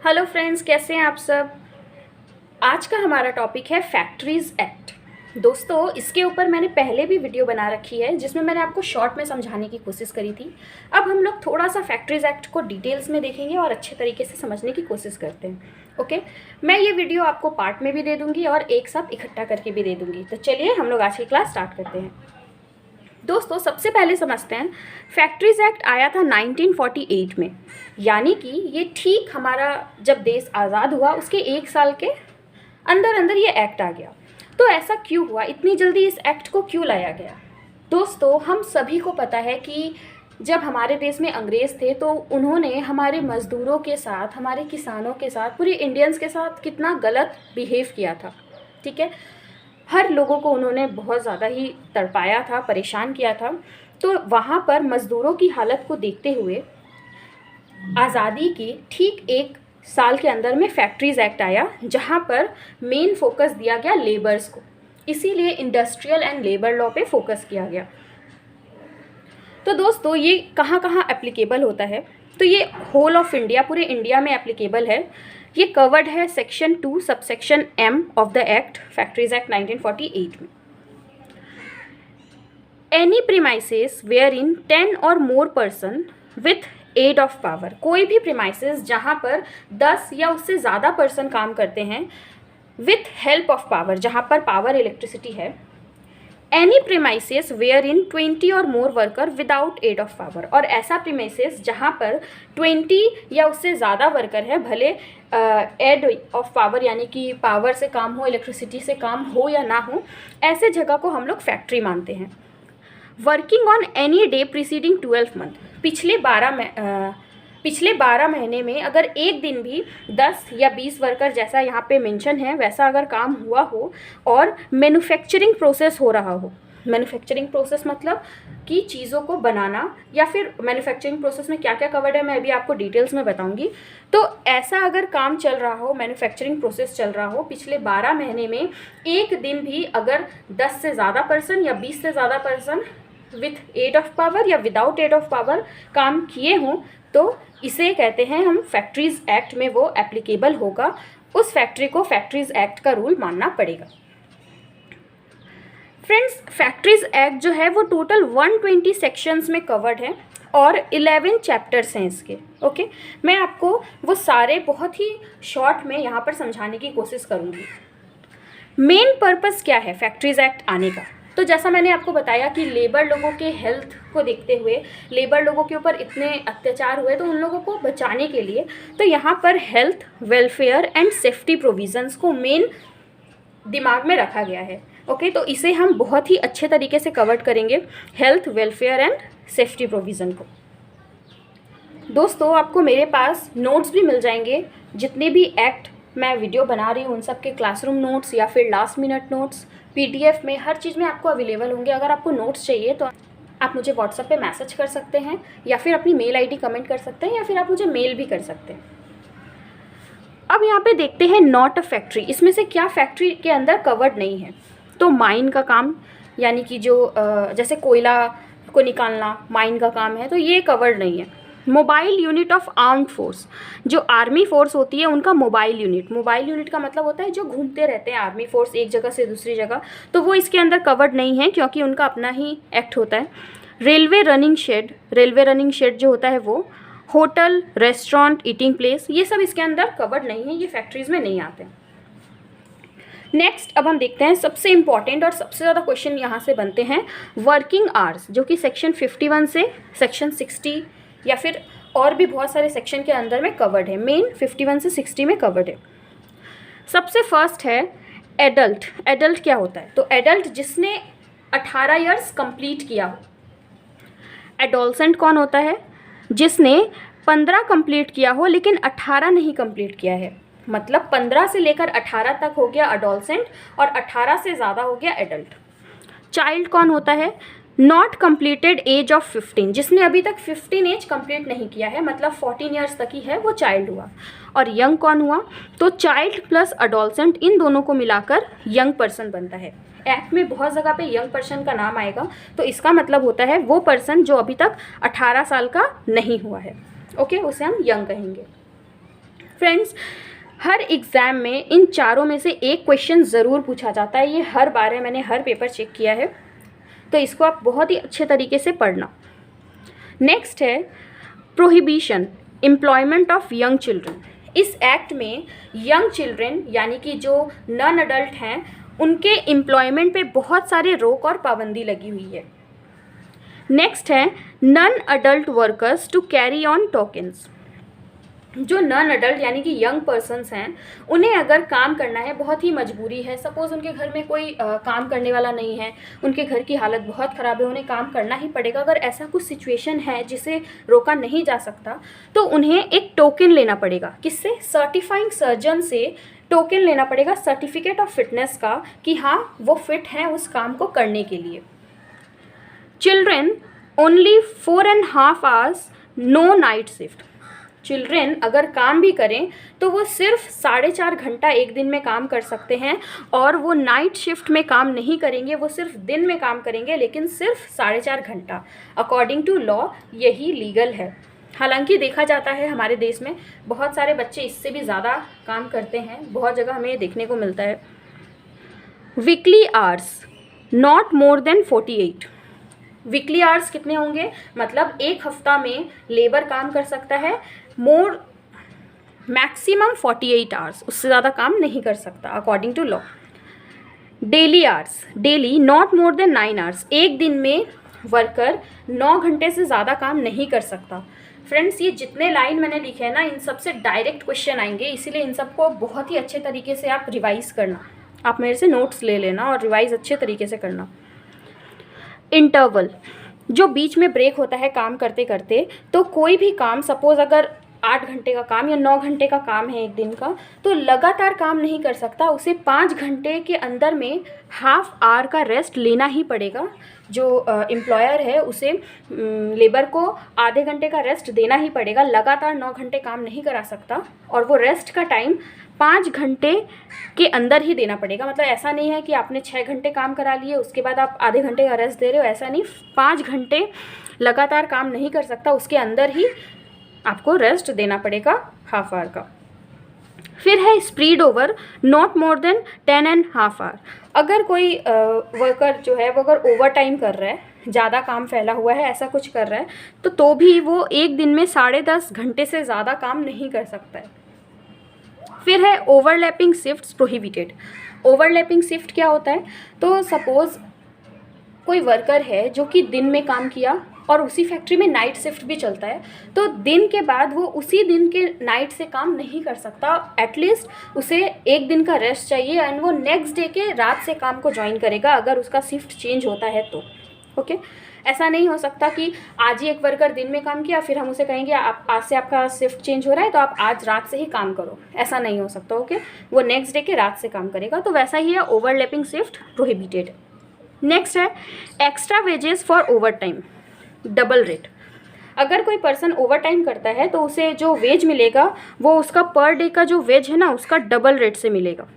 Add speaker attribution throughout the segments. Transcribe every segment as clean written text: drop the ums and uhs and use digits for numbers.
Speaker 1: Hello friends, कैसे हैं आप सब। आज का हमारा टॉपिक है फैक्ट्रीज़ एक्ट। दोस्तों, इसके ऊपर मैंने पहले भी वीडियो बना रखी है जिसमें मैंने आपको शॉर्ट में समझाने की कोशिश करी थी। अब हम लोग थोड़ा सा फैक्ट्रीज़ एक्ट को डिटेल्स में देखेंगे और अच्छे तरीके से समझने की कोशिश करते हैं। ओके, मैं ये वीडियो आपको पार्ट में भी दे दूँगी और एक साथ इकट्ठा करके भी दे दूँगी। तो चलिए हम लोग आज की क्लास स्टार्ट करते हैं। दोस्तों, सबसे पहले समझते हैं फैक्ट्रीज़ एक्ट आया था 1948 में, यानी कि ये ठीक हमारा जब देश आज़ाद हुआ उसके 1 साल के अंदर अंदर ये एक्ट आ गया। तो ऐसा क्यों हुआ, इतनी जल्दी इस एक्ट को क्यों लाया गया। दोस्तों, हम सभी को पता है कि जब हमारे देश में अंग्रेज़ थे तो उन्होंने हमारे मज़दूरों के साथ, हमारे किसानों के साथ, पूरे इंडियंस के साथ कितना गलत बिहेव किया था। ठीक है, हर लोगों को उन्होंने बहुत ज़्यादा ही तड़पाया था, परेशान किया था। तो वहाँ पर मज़दूरों की हालत को देखते हुए आज़ादी के ठीक 1 साल के अंदर में फैक्ट्रीज़ एक्ट आया, जहाँ पर मेन फोकस दिया गया लेबर्स को। इसीलिए इंडस्ट्रियल एंड लेबर लॉ पे फोकस किया गया। तो दोस्तों, ये कहाँ कहाँ एप्लीकेबल होता है, तो ये होल ऑफ इंडिया, पूरे इंडिया में एप्लीकेबल है। ये कवर्ड है section 2 subsection M of the act, factories act 1948 में। एनी प्रीमाइसेस वेयर इन 10 और more person with aid of power, कोई भी प्रीमाइसेस जहाँ पर 10 या उससे ज़्यादा पर्सन काम करते हैं विथ हेल्प ऑफ पावर, जहाँ पर पावर इलेक्ट्रिसिटी है। एनी प्रीमाइसेस वेयर इन 20 और more worker without aid of power, और ऐसा प्रीमाइसेस जहाँ पर 20 या उससे ज़्यादा वर्कर है, भले एड ऑफ पावर यानी कि पावर से काम हो, इलेक्ट्रिसिटी से काम हो या ना हो, ऐसे जगह को हम लोग फैक्ट्री मानते हैं। Working on any day preceding 12 month, पिछले 12 महीने में अगर एक दिन भी 10 या 20 वर्कर, जैसा यहाँ पे मेंशन है, वैसा अगर काम हुआ हो और मैन्युफैक्चरिंग प्रोसेस हो रहा हो। मैन्युफैक्चरिंग प्रोसेस मतलब कि चीज़ों को बनाना, या फिर मैन्युफैक्चरिंग प्रोसेस में क्या क्या कवर्ड है मैं अभी आपको डिटेल्स में बताऊंगी। तो ऐसा अगर काम चल रहा हो, मैन्युफैक्चरिंग प्रोसेस चल रहा हो, पिछले 12 महीने में एक दिन भी अगर 10 से ज़्यादा पर्सन या 20 से ज़्यादा person with aid of power या विदाउट एड ऑफ पावर काम किए हों, तो इसे कहते हैं हम फैक्ट्रीज़ एक्ट में वो एप्लीकेबल होगा। उस फैक्ट्री को फैक्ट्रीज़ एक्ट का रूल मानना पड़ेगा। फ्रेंड्स, फैक्ट्रीज़ एक्ट जो है वो टोटल 120 सेक्शंस में कवर्ड है और 11 चैप्टर्स हैं इसके। ओके, मैं आपको वो सारे बहुत ही शॉर्ट में यहाँ पर समझाने की कोशिश करूँगी। मेन पर्पस क्या है फैक्ट्रीज़ एक्ट आने का, तो जैसा मैंने आपको बताया कि लेबर लोगों के हेल्थ को देखते हुए, लेबर लोगों के ऊपर इतने अत्याचार हुए, तो उन लोगों को बचाने के लिए तो यहाँ पर health, welfare and safety provisions को मेन दिमाग में रखा गया है। ओके, तो इसे हम बहुत ही अच्छे तरीके से कवर करेंगे, health, welfare and safety provision को। दोस्तों, आपको मेरे पास नोट्स भी मिल जाएंगे, जितने भी एक्ट मैं वीडियो बना रही हूँ उन सब के क्लासरूम नोट्स या फिर लास्ट मिनट नोट्स PDF में, हर चीज़ में आपको अवेलेबल होंगे। अगर आपको नोट्स चाहिए तो आप मुझे व्हाट्सएप पे मैसेज कर सकते हैं, या फिर अपनी मेल ID कमेंट कर सकते हैं, या फिर आप मुझे मेल भी कर सकते हैं। अब यहाँ पे देखते हैं नॉट अ फैक्ट्री, इसमें से क्या फैक्ट्री के अंदर कवर्ड नहीं है। तो माइन का काम, यानी कि जो जैसे कोयला को निकालना माइन का काम है, तो ये कवर्ड नहीं है। Mobile unit of armed force, जो आर्मी फोर्स होती है उनका मोबाइल यूनिट का मतलब होता है जो घूमते रहते हैं आर्मी फोर्स एक जगह से दूसरी जगह, तो वो इसके अंदर कवर्ड नहीं है क्योंकि उनका अपना ही एक्ट होता है। रेलवे रनिंग शेड जो होता है वो, होटल, रेस्टोरेंट, ईटिंग प्लेस, ये सब इसके अंदर कवर्ड नहीं है, ये फैक्ट्रीज़ में नहीं आते हैं। नेक्स्ट, अब हम देखते हैं सबसे इम्पॉर्टेंट और सबसे ज़्यादा क्वेश्चन यहाँ से बनते हैं वर्किंग आवर्स, जो कि सेक्शन 51 से सेक्शन 60 या फिर और भी बहुत सारे सेक्शन के अंदर में कवर्ड है। मेन 51 से 60 में कवर्ड है। सबसे फर्स्ट है एडल्ट। एडल्ट क्या होता है, तो एडल्ट जिसने 18 ईयर्स कंप्लीट किया हो। एडोलसेंट कौन होता है, जिसने 15 कंप्लीट किया हो लेकिन 18 नहीं कंप्लीट किया है, मतलब 15 से लेकर 18 तक हो गया एडोलसेंट और 18 से ज़्यादा हो गया एडल्ट। चाइल्ड कौन होता है, नॉट कम्प्लीटेड एज ऑफ 15, जिसने अभी तक 15 एज कंप्लीट नहीं किया है, मतलब 14 ईयर्स तक ही है, वो चाइल्ड हुआ। और यंग कौन हुआ, तो चाइल्ड प्लस एडोलसेंट, इन दोनों को मिलाकर यंग पर्सन बनता है। एक्ट में बहुत जगह पे यंग पर्सन का नाम आएगा, तो इसका मतलब होता है वो पर्सन जो अभी तक 18 साल का नहीं हुआ है। ओके, उसे हम यंग कहेंगे। फ्रेंड्स, हर एग्ज़ाम में इन चारों में से एक क्वेश्चन ज़रूर पूछा जाता है, ये हर बार है, मैंने हर पेपर चेक किया है, तो इसको आप बहुत ही अच्छे तरीके से पढ़ना। नेक्स्ट है prohibition employment of young children. इस एक्ट में यंग चिल्ड्रन यानी कि जो नॉन अडल्ट हैं उनके एम्प्लॉयमेंट पे बहुत सारे रोक और पाबंदी लगी हुई है। नेक्स्ट है non adult workers to carry on tokens. जो नॉन अडल्ट यानी कि यंग पर्सन्स हैं उन्हें अगर काम करना है, बहुत ही मजबूरी है, सपोज़ उनके घर में कोई काम करने वाला नहीं है, उनके घर की हालत बहुत ख़राब है, उन्हें काम करना ही पड़ेगा, अगर ऐसा कुछ सिचुएशन है जिसे रोका नहीं जा सकता तो उन्हें एक टोकन लेना पड़ेगा। किससे? सर्टिफाइंग सर्जन से टोकन लेना पड़ेगा, सर्टिफिकेट ऑफ फिटनेस का, कि हाँ वो फिट हैं उस काम को करने के लिए। Children only 4.5 hours, no night shift. Children अगर काम भी करें तो वो सिर्फ 4.5 घंटा एक दिन में काम कर सकते हैं और वो नाइट शिफ्ट में काम नहीं करेंगे, वो सिर्फ दिन में काम करेंगे, लेकिन सिर्फ 4.5 घंटा। अकॉर्डिंग टू लॉ यही लीगल है। हालांकि देखा जाता है हमारे देश में बहुत सारे बच्चे इससे भी ज़्यादा काम करते हैं, बहुत जगह हमें ये देखने को मिलता है। Weekly hours not more then 48। Weekly hours कितने होंगे? मतलब एक हफ्ता में लेबर काम कर सकता है मैक्सिमम 48 आवर्स, उससे ज़्यादा काम नहीं कर सकता according to law. Daily hours, daily not more than 9 hours. एक दिन में वर्कर 9 घंटे से ज़्यादा काम नहीं कर सकता। फ्रेंड्स, ये जितने लाइन मैंने लिखे हैं ना, इन सब से डायरेक्ट क्वेश्चन आएंगे, इसीलिए इन सबको बहुत ही अच्छे तरीके से आप रिवाइज़ करना। आप मेरे से नोट्स ले लेना और रिवाइज़ अच्छे तरीके से करना। इंटरवल, जो बीच में ब्रेक होता है काम करते करते, तो कोई भी काम, सपोज़ अगर 8 घंटे का काम या 9 घंटे का काम है एक दिन का, तो लगातार काम नहीं कर सकता, उसे 5 घंटे के अंदर में हाफ आवर का रेस्ट लेना ही पड़ेगा। जो एम्प्लॉयर है उसे लेबर को आधे घंटे का रेस्ट देना ही पड़ेगा, लगातार 9 घंटे काम नहीं करा सकता, और वो रेस्ट का टाइम 5 घंटे के अंदर ही देना पड़ेगा। मतलब ऐसा नहीं है कि आपने 6 घंटे काम करा लिए उसके बाद आप आधे घंटे का रेस्ट दे रहे हो, ऐसा नहीं। 5 घंटे लगातार काम नहीं कर सकता, उसके अंदर ही आपको रेस्ट देना पड़ेगा हाफ आवर का। फिर है spread over not more than 10.5 hour. अगर कोई वर्कर जो है वो अगर ओवर टाइम कर रहा है, ज़्यादा काम फैला हुआ है, ऐसा कुछ कर रहा है, तो भी वो एक दिन में 10.5 घंटे से ज़्यादा काम नहीं कर सकता है। फिर है overlapping shifts prohibited. Overlapping shift क्या होता है? तो सपोज़ कोई वर्कर है जो कि दिन में काम किया और उसी फैक्ट्री में नाइट शिफ्ट भी चलता है, तो दिन के बाद वो उसी दिन के नाइट से काम नहीं कर सकता, एटलीस्ट उसे एक दिन का रेस्ट चाहिए एंड वो नेक्स्ट डे के रात से काम को ज्वाइन करेगा अगर उसका शिफ्ट चेंज होता है तो। ओके, ऐसा नहीं हो सकता कि आज ही एक वर्कर दिन में काम किया फिर हम उसे कहेंगे आप आज से आपका शिफ्ट चेंज हो रहा है तो आप आज रात से ही काम करो, ऐसा नहीं हो सकता। ओके, वो नेक्स्ट डे के रात से काम करेगा, तो वैसा ही है ओवरलैपिंग शिफ्ट प्रोहिबिटेड। नेक्स्ट है extra wages for over time, double rate. अगर कोई पर्सन ओवर टाइम करता है तो उसे जो वेज मिलेगा वो उसका पर डे का जो वेज है ना उसका डबल रेट से मिलेगा।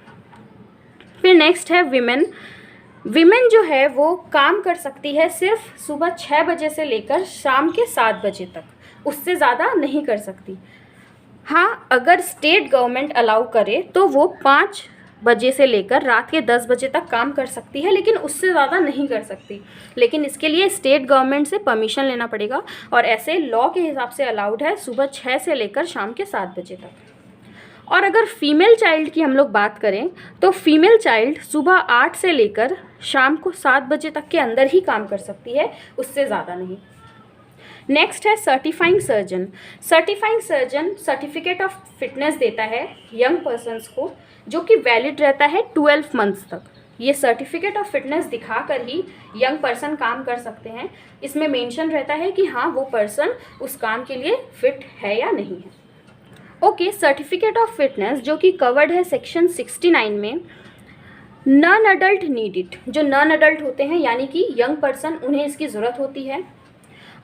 Speaker 1: फिर नेक्स्ट है विमेन। विमेन जो है वो काम कर सकती है सिर्फ सुबह 6 बजे से लेकर शाम के 7 बजे तक, उससे ज़्यादा नहीं कर सकती। हाँ, अगर स्टेट गवर्नमेंट अलाउ करे तो वो 5 बजे से लेकर रात के 10 बजे तक काम कर सकती है, लेकिन उससे ज़्यादा नहीं कर सकती। लेकिन इसके लिए स्टेट गवर्नमेंट से परमिशन लेना पड़ेगा, और ऐसे लॉ के हिसाब से अलाउड है सुबह 6 से लेकर शाम के 7 बजे तक। और अगर फीमेल चाइल्ड की हम लोग बात करें तो फीमेल चाइल्ड सुबह 8 से लेकर शाम को 7 बजे तक के अंदर ही काम कर सकती है, उससे ज़्यादा नहीं। नेक्स्ट है certifying surgeon. Certifying surgeon certificate of fitness देता है यंग पर्सन्स को, जो कि वैलिड रहता है 12 मंथ्स तक। ये सर्टिफिकेट ऑफ फिटनेस दिखाकर ही यंग पर्सन काम कर सकते हैं। इसमें मेंशन रहता है कि हाँ वो पर्सन उस काम के लिए फिट है या नहीं है। ओके, सर्टिफिकेट ऑफ फिटनेस जो कि कवर्ड है सेक्शन 69 में। Non adult need it. जो नॉन अडल्ट होते हैं यानी कि यंग पर्सन, उन्हें इसकी ज़रूरत होती है।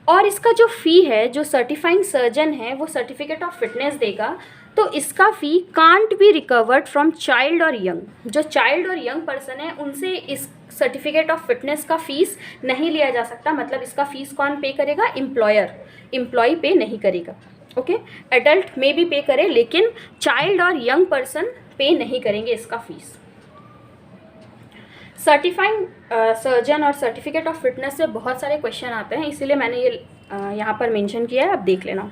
Speaker 1: और इसका जो फ़ी है, जो सर्टिफाइंग सर्जन है वो सर्टिफिकेट ऑफ फिटनेस देगा, तो इसका fee can't be recovered from child और यंग। जो चाइल्ड और यंग पर्सन है उनसे इस सर्टिफिकेट ऑफ फिटनेस का फ़ीस नहीं लिया जा सकता। मतलब इसका फ़ीस कौन पे करेगा? एम्प्लॉयर, एम्प्लॉय पे नहीं करेगा। ओके, एडल्ट में भी पे करे, लेकिन चाइल्ड और यंग पर्सन पे नहीं करेंगे इसका फीस। सर्टिफाइंग सर्जन और सर्टिफिकेट ऑफ फिटनेस से बहुत सारे क्वेश्चन आते हैं, इसीलिए मैंने ये यहाँ पर मेंशन किया है, आप देख लेना।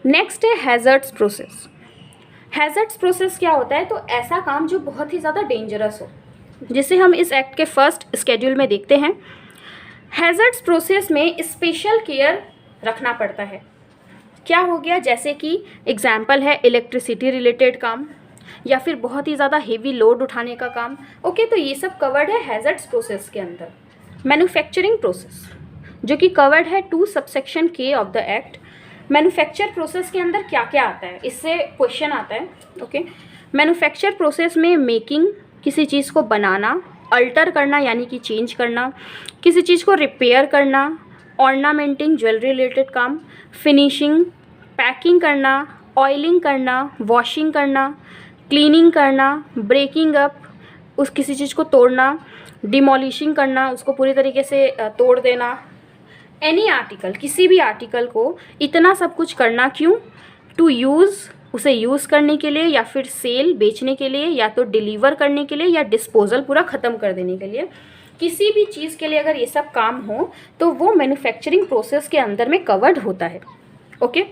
Speaker 1: नेक्स्ट है हैज़र्ड्स प्रोसेस। हैज़र्ड्स प्रोसेस क्या होता है? तो ऐसा काम जो बहुत ही ज़्यादा डेंजरस हो, जिसे हम इस एक्ट के फर्स्ट स्केड्यूल में देखते हैं। हैज़र्ड्स प्रोसेस में स्पेशल केयर रखना पड़ता है। क्या हो गया? जैसे कि एग्जाम्पल है इलेक्ट्रिसिटी रिलेटेड काम, या फिर बहुत ही ज़्यादा हेवी लोड उठाने का काम। ओके, तो ये सब कवर्ड है हैज़र्ड्स प्रोसेस के अंदर। मैन्युफैक्चरिंग प्रोसेस जो कि कवर्ड है 2 सबसेक्शन के of the act. Manufacture process के अंदर क्या क्या आता है, इससे क्वेश्चन आता है। ओके, मैन्युफैक्चर प्रोसेस में मेकिंग, किसी चीज़ को बनाना, अल्टर करना यानी कि चेंज करना, किसी चीज़ को रिपेयर करना, ऑर्नामेंटिंग ज्वेलरी रिलेटेड काम, फिनिशिंग, पैकिंग करना, ऑयलिंग करना, वॉशिंग करना, क्लीनिंग करना, ब्रेकिंग अप, उस किसी चीज़ को तोड़ना, डिमोलिशिंग करना, उसको पूरी तरीके से तोड़ देना। एनी आर्टिकल, किसी भी आर्टिकल को इतना सब कुछ करना क्यों? टू यूज़, उसे यूज़ करने के लिए, या फिर सेल, बेचने के लिए, या तो डिलीवर करने के लिए, या डिस्पोजल, पूरा ख़त्म कर देने के लिए। किसी भी चीज़ के लिए अगर ये सब काम हो तो वो मैन्युफैक्चरिंग प्रोसेस के अंदर में कवर्ड होता है। ओके,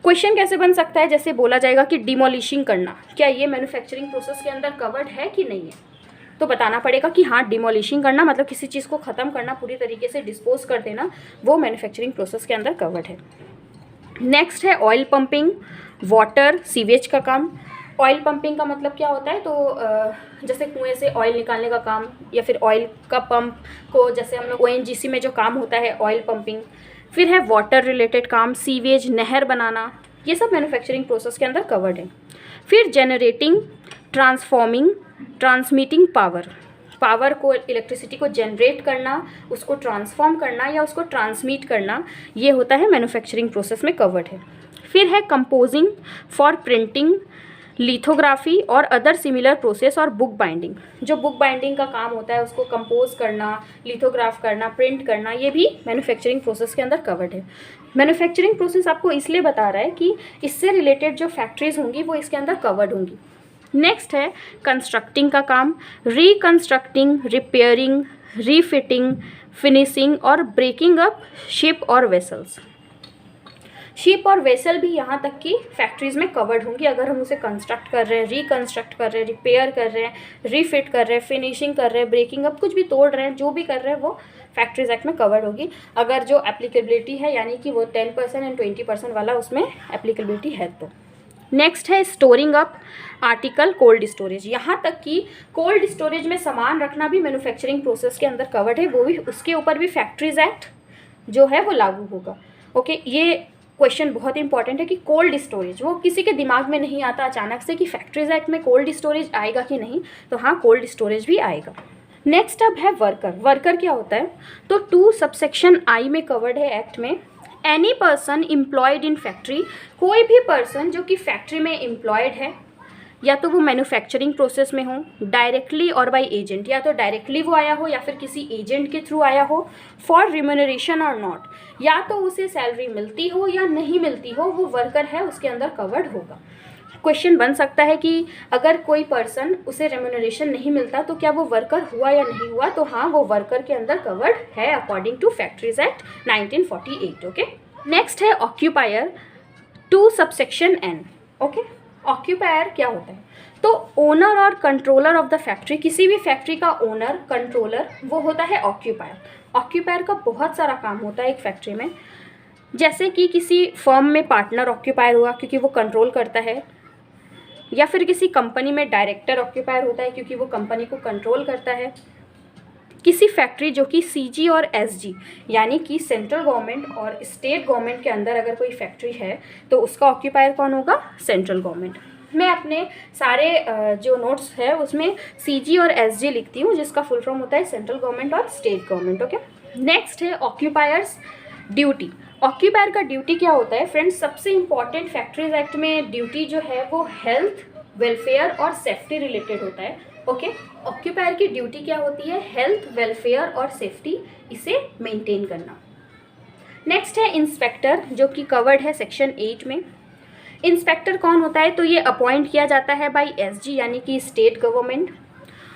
Speaker 1: क्वेश्चन कैसे बन सकता है? जैसे बोला जाएगा कि डिमोलिशिंग करना, क्या ये मैन्युफैक्चरिंग प्रोसेस के अंदर कवर्ड है कि नहीं है? तो बताना पड़ेगा कि हाँ, डिमोलिशिंग करना मतलब किसी चीज़ को ख़त्म करना, पूरी तरीके से डिस्पोज कर देना, वो मैन्युफैक्चरिंग प्रोसेस के अंदर कवर्ड है। नेक्स्ट है ऑयल पंपिंग, वाटर, सीवेज का काम। ऑयल पंपिंग का मतलब क्या होता है? तो जैसे कुएं से ऑयल निकालने का काम, या फिर ऑयल का पंप को, जैसे हम लोग ONGC में जो काम होता है ऑयल पंपिंग। फिर है वाटर रिलेटेड काम, सीवेज, नहर बनाना, ये सब मैन्युफैक्चरिंग प्रोसेस के अंदर कवर्ड है। फिर generating, transforming, transmitting power, power को, इलेक्ट्रिसिटी को जनरेट करना, उसको ट्रांसफॉर्म करना या उसको ट्रांसमिट करना, ये होता है मैन्युफैक्चरिंग प्रोसेस में कवर्ड है। फिर है कंपोजिंग फॉर प्रिंटिंग, लिथोग्राफी और अदर सिमिलर प्रोसेस, और बुक बाइंडिंग, जो बुक बाइंडिंग का काम होता है उसको कंपोज करना, लिथोग्राफ करना, प्रिंट करना, ये भी मैन्युफैक्चरिंग प्रोसेस के अंदर कवर्ड है। मैन्युफैक्चरिंग प्रोसेस आपको इसलिए बता रहा है कि इससे रिलेटेड जो फैक्ट्रीज होंगी वो इसके अंदर कवर्ड होंगी। नेक्स्ट है कंस्ट्रक्टिंग का काम, रिकंस्ट्रक्टिंग, रिपेयरिंग, रीफिटिंग, फिनिशिंग और ब्रेकिंग अप शिप और वेसल्स। शिप और वेसल भी यहाँ तक कि फैक्ट्रीज़ में कवर्ड होंगी अगर हम उसे कंस्ट्रक्ट कर रहे हैं, रिकंस्ट्रक्ट कर रहे हैं, रिपेयर कर रहे हैं, रीफिट कर रहे हैं, फिनिशिंग कर रहे हैं, ब्रेकिंग अप, कुछ भी तोड़ रहे हैं, जो भी कर रहे हैं वो फैक्ट्रीज एक्ट में कवर्ड होगी। अगर जो एप्लीकेबिलिटी है यानी कि वो 10% एंड 20% वाला उसमें एप्लीकेबिलिटी है तो। नेक्स्ट है storing up article, cold storage. यहाँ तक कि कोल्ड स्टोरेज में सामान रखना भी मैन्युफैक्चरिंग प्रोसेस के अंदर कवर्ड है, वो भी, उसके ऊपर भी फैक्ट्रीज एक्ट जो है वो लागू होगा। ओके, ये क्वेश्चन बहुत इंपॉर्टेंट है कि कोल्ड स्टोरेज, वो किसी के दिमाग में नहीं आता अचानक से कि फैक्ट्रीज एक्ट में कोल्ड स्टोरेज आएगा कि नहीं, तो हाँ, कोल्ड स्टोरेज भी आएगा। नेक्स्ट अब है वर्कर। वर्कर क्या होता है? तो 2 सबसेक्शन I में कवर्ड है एक्ट में। Any person employed in factory, कोई भी पर्सन जो कि फैक्ट्री में एम्प्लॉयड है, या तो वो मैन्युफैक्चरिंग प्रोसेस में हो, डायरेक्टली और बाय एजेंट, या तो डायरेक्टली वो आया हो या फिर किसी एजेंट के थ्रू आया हो, फॉर रिम्यूनरेशन और नॉट, या तो उसे सैलरी मिलती हो या नहीं मिलती हो, वो वर्कर है, उसके अंदर कवर्ड होगा। क्वेश्चन बन सकता है कि अगर कोई पर्सन उसे रेम्यूनरेशन नहीं मिलता तो क्या वो वर्कर हुआ या नहीं हुआ? तो हाँ, वो वर्कर के अंदर कवर्ड है according to factories act 1948। Okay, next है occupier, 2 subsection N। Okay, occupier क्या होता है? तो ओनर और कंट्रोलर ऑफ द फैक्ट्री, किसी भी फैक्ट्री का ओनर, कंट्रोलर, वो होता है ऑक्यूपायर। ऑक्यूपायर का बहुत सारा काम होता है एक फैक्ट्री में, जैसे कि किसी फर्म में पार्टनर ऑक्यूपायर हुआ क्योंकि वो कंट्रोल करता है, या फिर किसी कंपनी में डायरेक्टर ऑक्यूपायर होता है क्योंकि वो कंपनी को कंट्रोल करता है। किसी फैक्ट्री जो कि CG और SG यानी कि सेंट्रल गवर्नमेंट और स्टेट गवर्नमेंट के अंदर अगर कोई फैक्ट्री है तो उसका ऑक्यूपायर कौन होगा? Central government. मैं अपने सारे जो नोट्स है उसमें CG और SG लिखती हूँ, जिसका फुल फॉर्म होता है सेंट्रल गवर्नमेंट और स्टेट गवर्नमेंट। ओके, नेक्स्ट है ऑक्यूपायर्स ड्यूटी। ऑक्यूपायर का ड्यूटी क्या होता है फ्रेंड्स? सबसे इंपॉर्टेंट फैक्ट्रीज एक्ट में ड्यूटी जो है वो हेल्थ, वेलफेयर और सेफ्टी रिलेटेड होता है। ओके, ऑक्यूपायर की ड्यूटी क्या होती है? हेल्थ, वेलफेयर और सेफ्टी, इसे मेंटेन करना। नेक्स्ट है इंस्पेक्टर, जो कि कवर्ड है सेक्शन 8 में। इंस्पेक्टर कौन होता है? तो ये अपॉइंट किया जाता है बाय एसजी यानी कि स्टेट गवर्नमेंट,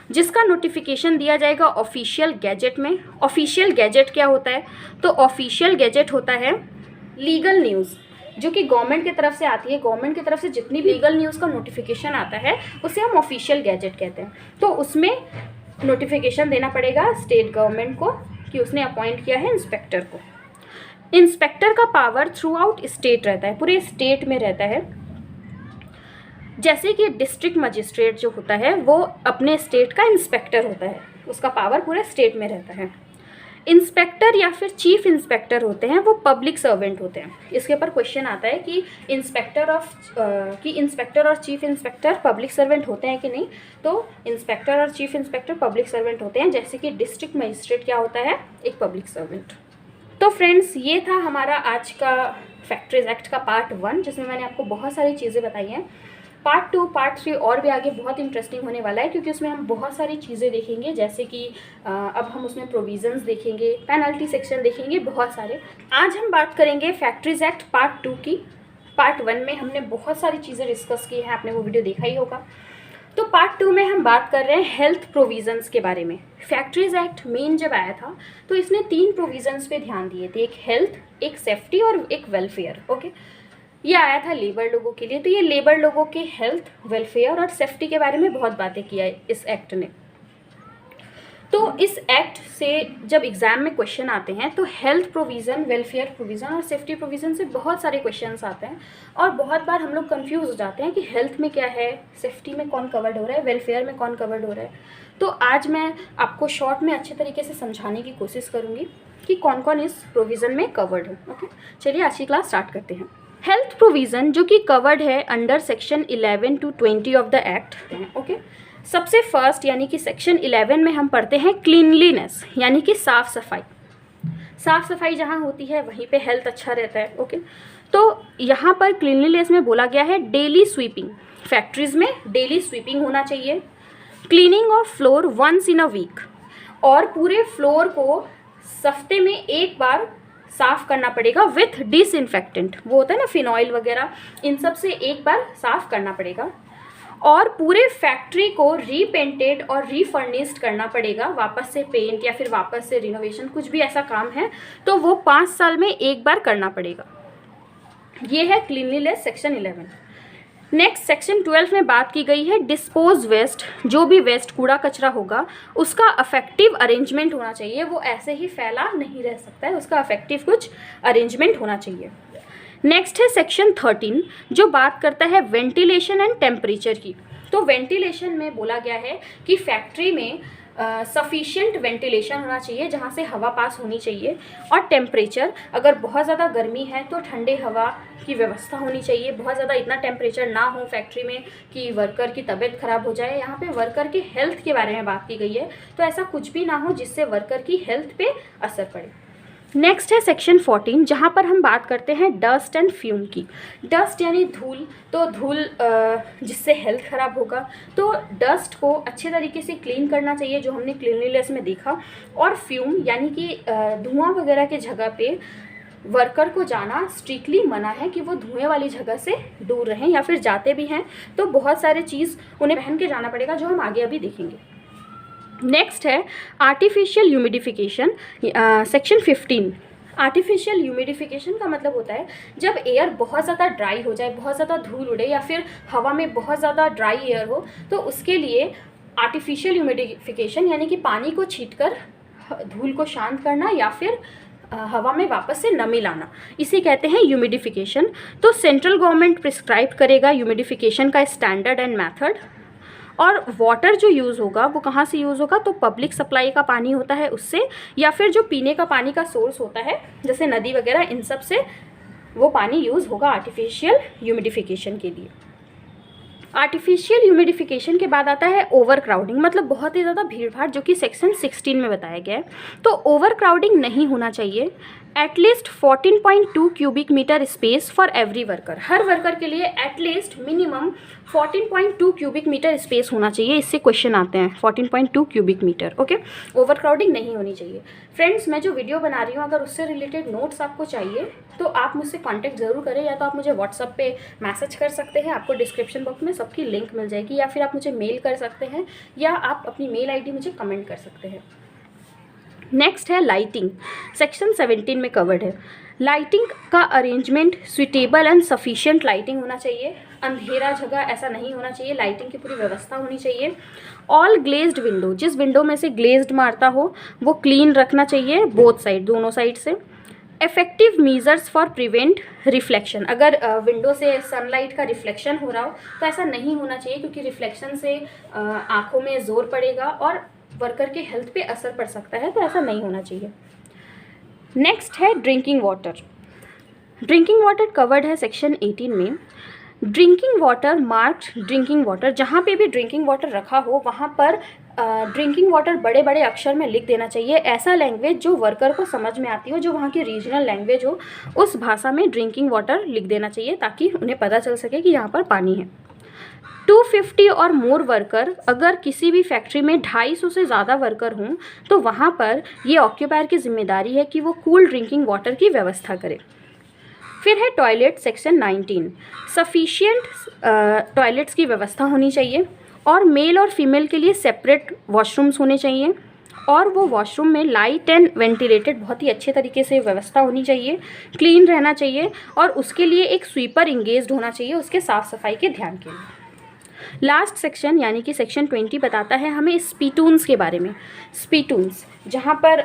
Speaker 1: जिसका नोटिफिकेशन दिया जाएगा ऑफिशियल गैजेट में। ऑफिशियल गैजेट क्या होता है? तो ऑफिशियल गैजेट होता है लीगल न्यूज़ जो कि गवर्नमेंट की तरफ से आती है। गवर्नमेंट की तरफ से जितनी भी लीगल न्यूज़ का नोटिफिकेशन आता है उसे हम ऑफिशियल गैजेट कहते हैं। तो उसमें नोटिफिकेशन देना पड़ेगा स्टेट गवर्नमेंट को कि उसने अपॉइंट किया है इंस्पेक्टर को। इंस्पेक्टर का पावर थ्रू आउट स्टेट रहता है, पूरे स्टेट में रहता है। जैसे कि डिस्ट्रिक्ट मजिस्ट्रेट जो होता है वो अपने स्टेट का इंस्पेक्टर होता है, उसका पावर पूरे स्टेट में रहता है। इंस्पेक्टर या फिर चीफ इंस्पेक्टर होते हैं वो पब्लिक सर्वेंट होते हैं। इसके ऊपर क्वेश्चन आता है कि इंस्पेक्टर और चीफ इंस्पेक्टर पब्लिक सर्वेंट होते हैं कि नहीं। तो इंस्पेक्टर और चीफ इंस्पेक्टर पब्लिक सर्वेंट होते हैं, जैसे कि डिस्ट्रिक्ट मजिस्ट्रेट क्या होता है? एक पब्लिक सर्वेंट। तो फ्रेंड्स, ये था हमारा आज का फैक्ट्रीज एक्ट का पार्ट 1, जिसमें मैंने आपको बहुत सारी चीज़ें बताई हैं। पार्ट 2, पार्ट 3 और भी आगे बहुत इंटरेस्टिंग होने वाला है, क्योंकि उसमें हम बहुत सारी चीज़ें देखेंगे, जैसे कि अब हम उसमें प्रोविजंस देखेंगे, पेनल्टी सेक्शन देखेंगे, बहुत सारे। आज हम बात करेंगे फैक्ट्रीज एक्ट पार्ट 2 की। पार्ट 1 में हमने बहुत सारी चीज़ें डिस्कस की हैं, आपने वो वीडियो देखा ही होगा। तो पार्ट 2 में हम बात कर रहे हैं हेल्थ प्रोविजंस के बारे में। फैक्ट्रीज एक्ट मेन जब आया था तो इसने 3 प्रोविजंस पे ध्यान दिए थे, एक हेल्थ, एक सेफ्टी और एक वेलफेयर। ओके, ये आया था लेबर लोगों के लिए। तो ये लेबर लोगों के हेल्थ, वेलफेयर और सेफ्टी के बारे में बहुत बातें किया है इस एक्ट ने। तो इस एक्ट से जब एग्ज़ाम में क्वेश्चन आते हैं तो हेल्थ प्रोविज़न, वेलफेयर प्रोविज़न और सेफ्टी प्रोविज़न से बहुत सारे क्वेश्चंस आते हैं, और बहुत बार हम लोग कंफ्यूज हो जाते हैं कि हेल्थ में क्या है, सेफ्टी में कौन कवर्ड हो रहा है, वेलफेयर में कौन कवर्ड हो रहा है। तो आज मैं आपको शॉर्ट में अच्छे तरीके से समझाने की कोशिश करूँगी कि कौन कौन इस प्रोविज़न में कवर्ड है। ओके, चलिए आज की क्लास स्टार्ट करते हैं। हेल्थ प्रोविज़न जो कि कवर्ड है under section 11 to 20 of the act. Okay, सबसे फर्स्ट यानी कि सेक्शन 11 में हम पढ़ते हैं क्लीनलीनेस, यानी कि साफ़ सफाई। साफ़ सफाई जहाँ होती है वहीं पे हेल्थ अच्छा रहता है। ओके, तो यहाँ पर क्लीनलीनेस में बोला गया है डेली स्वीपिंग, फैक्ट्रीज़ में डेली स्वीपिंग होना चाहिए। Cleaning of floor once in a week, और पूरे फ्लोर को हफ्ते में एक बार साफ़ करना पड़ेगा विथ डिसइंफेक्टेंट, वो होता है ना फिनॉइल वगैरह, इन सब से एक बार साफ़ करना पड़ेगा। और पूरे फैक्ट्री को रीपेंटेड और रीफर्निश्ड करना पड़ेगा, वापस से पेंट या फिर वापस से रिनोवेशन, कुछ भी ऐसा काम है तो वो 5 साल में एक बार करना पड़ेगा। ये है क्लीनलीनेस सेक्शन 11। नेक्स्ट सेक्शन 12 में बात की गई है डिस्पोज वेस्ट, जो भी वेस्ट कूड़ा कचरा होगा उसका अफेक्टिव अरेंजमेंट होना चाहिए, वो ऐसे ही फैला नहीं रह सकता है, उसका अफेक्टिव कुछ अरेंजमेंट होना चाहिए। नेक्स्ट है सेक्शन 13 जो बात करता है वेंटिलेशन एंड टेम्परेचर की। तो वेंटिलेशन में बोला गया है कि फैक्ट्री में सफिशिएंट वेंटिलेशन होना चाहिए, जहाँ से हवा पास होनी चाहिए, और टेम्परेचर, अगर बहुत ज़्यादा गर्मी है तो ठंडे हवा की व्यवस्था होनी चाहिए। बहुत ज़्यादा इतना टेम्परेचर ना हो फैक्ट्री में कि वर्कर की तबीयत ख़राब हो जाए। यहाँ पे वर्कर की हेल्थ के बारे में बात की गई है, तो ऐसा कुछ भी ना हो जिससे वर्कर की हेल्थ पे असर पड़े। नेक्स्ट है सेक्शन 14 जहाँ पर हम बात करते हैं डस्ट एंड फ्यूम की। डस्ट यानी धूल, तो धूल जिससे हेल्थ ख़राब होगा, तो डस्ट को अच्छे तरीके से क्लीन करना चाहिए, जो हमने क्लीनलीनेस में देखा। और फ्यूम यानी कि धुआं वगैरह के जगह पे वर्कर को जाना स्ट्रिक्टली मना है कि वो धुएं वाली जगह से दूर रहें, या फिर जाते भी हैं तो बहुत सारे चीज़ उन्हें पहन के जाना पड़ेगा, जो हम आगे अभी देखेंगे। नेक्स्ट है artificial humidification, section 15। Artificial humidification का मतलब होता है जब एयर बहुत ज़्यादा ड्राई हो जाए, बहुत ज़्यादा धूल उड़े, या फिर हवा में बहुत ज़्यादा ड्राई एयर हो, तो उसके लिए आर्टिफिशियल ह्यूमिडिफिकेशन यानी कि पानी को छींटकर धूल को शांत करना या फिर हवा में वापस से नमी लाना, इसे कहते हैं ह्यूमिडिफिकेशन। तो सेंट्रल गवर्नमेंट प्रिस्क्राइब करेगा ह्यूमिडिफिकेशन का स्टैंडर्ड एंड मेथड। और वाटर जो यूज़ होगा वो कहाँ से यूज़ होगा, तो पब्लिक सप्लाई का पानी होता है उससे, या फिर जो पीने का पानी का सोर्स होता है जैसे नदी वगैरह, इन सब से वो पानी यूज़ होगा आर्टिफिशियल ह्यूमिडिफिकेशन के लिए। आर्टिफिशियल ह्यूमिडिफिकेशन के बाद आता है ओवर क्राउडिंग, मतलब बहुत ही ज़्यादा भीड़ भाड़, जो कि सेक्शन 16 में बताया गया है। तो ओवर क्राउडिंग नहीं होना चाहिए at least 14.2 cubic metre space for every worker. हर वर्कर के लिए at least minimum 14.2 cubic metre space होना चाहिए। इससे क्वेश्चन आते हैं 14.2 cubic metre. Okay, over crowding नहीं होनी चाहिए। फ्रेंड्स, मैं जो वीडियो बना रही हूँ अगर उससे रिलेटेड नोट्स आपको चाहिए तो आप मुझसे कांटेक्ट ज़रूर करें, या तो आप मुझे व्हाट्सअप पे मैसेज कर सकते हैं, आपको डिस्क्रिप्शन बॉक्स में सबकी लिंक मिल जाएगी, या फिर आप मुझे मेल कर सकते हैं, या आप अपनी मेल आईडी मुझे कमेंट कर सकते हैं। नेक्स्ट है लाइटिंग, सेक्शन 17 में कवर्ड है। लाइटिंग का arrangement suitable and sufficient lighting होना चाहिए। अंधेरा जगह ऐसा नहीं होना चाहिए, लाइटिंग की पूरी व्यवस्था होनी चाहिए। ऑल ग्लेज्ड विंडो, जिस विंडो में से ग्लेज्ड मारता हो वो क्लीन रखना चाहिए, बोथ साइड, दोनों साइड से। Effective measures for prevent reflection, अगर विंडो से सनलाइट का रिफ्लेक्शन हो रहा हो तो ऐसा नहीं होना चाहिए, क्योंकि रिफ्लेक्शन से आँखों में जोर पड़ेगा और वर्कर के हेल्थ पे असर पड़ सकता है, तो ऐसा नहीं होना चाहिए। नेक्स्ट है drinking water. Drinking water covered है सेक्शन 18 में। Drinking water marked drinking water, जहाँ पे भी ड्रिंकिंग वाटर रखा हो वहाँ पर ड्रिंकिंग वाटर बड़े बड़े अक्षर में लिख देना चाहिए। ऐसा लैंग्वेज जो वर्कर को समझ में आती हो, जो वहाँ की रीजनल लैंग्वेज हो, उस भाषा में ड्रिंकिंग वाटर लिख देना चाहिए, ताकि उन्हें पता चल सके कि यहाँ पर पानी है। 250 और मोर वर्कर, अगर किसी भी फैक्ट्री में 250 से ज़्यादा वर्कर हों तो वहाँ पर ये ऑक्यूपायर की जिम्मेदारी है कि वो कूल ड्रिंकिंग वाटर की व्यवस्था करे। फिर है टॉयलेट, सेक्शन 19। सफिशिएंट टॉयलेट्स की व्यवस्था होनी चाहिए, और मेल और फीमेल के लिए सेपरेट वॉशरूम्स होने चाहिए, और वो वॉशरूम में लाइट एंड वेंटिलेटेड बहुत ही अच्छे तरीके से व्यवस्था होनी चाहिए, क्लीन रहना चाहिए, और उसके लिए एक स्वीपर इंगेज्ड होना चाहिए उसके साफ़ सफाई के ध्यान के लिए। लास्ट सेक्शन यानी कि सेक्शन 20 बताता है हमें स्पीटून्स के बारे में। स्पीटून्स, जहाँ पर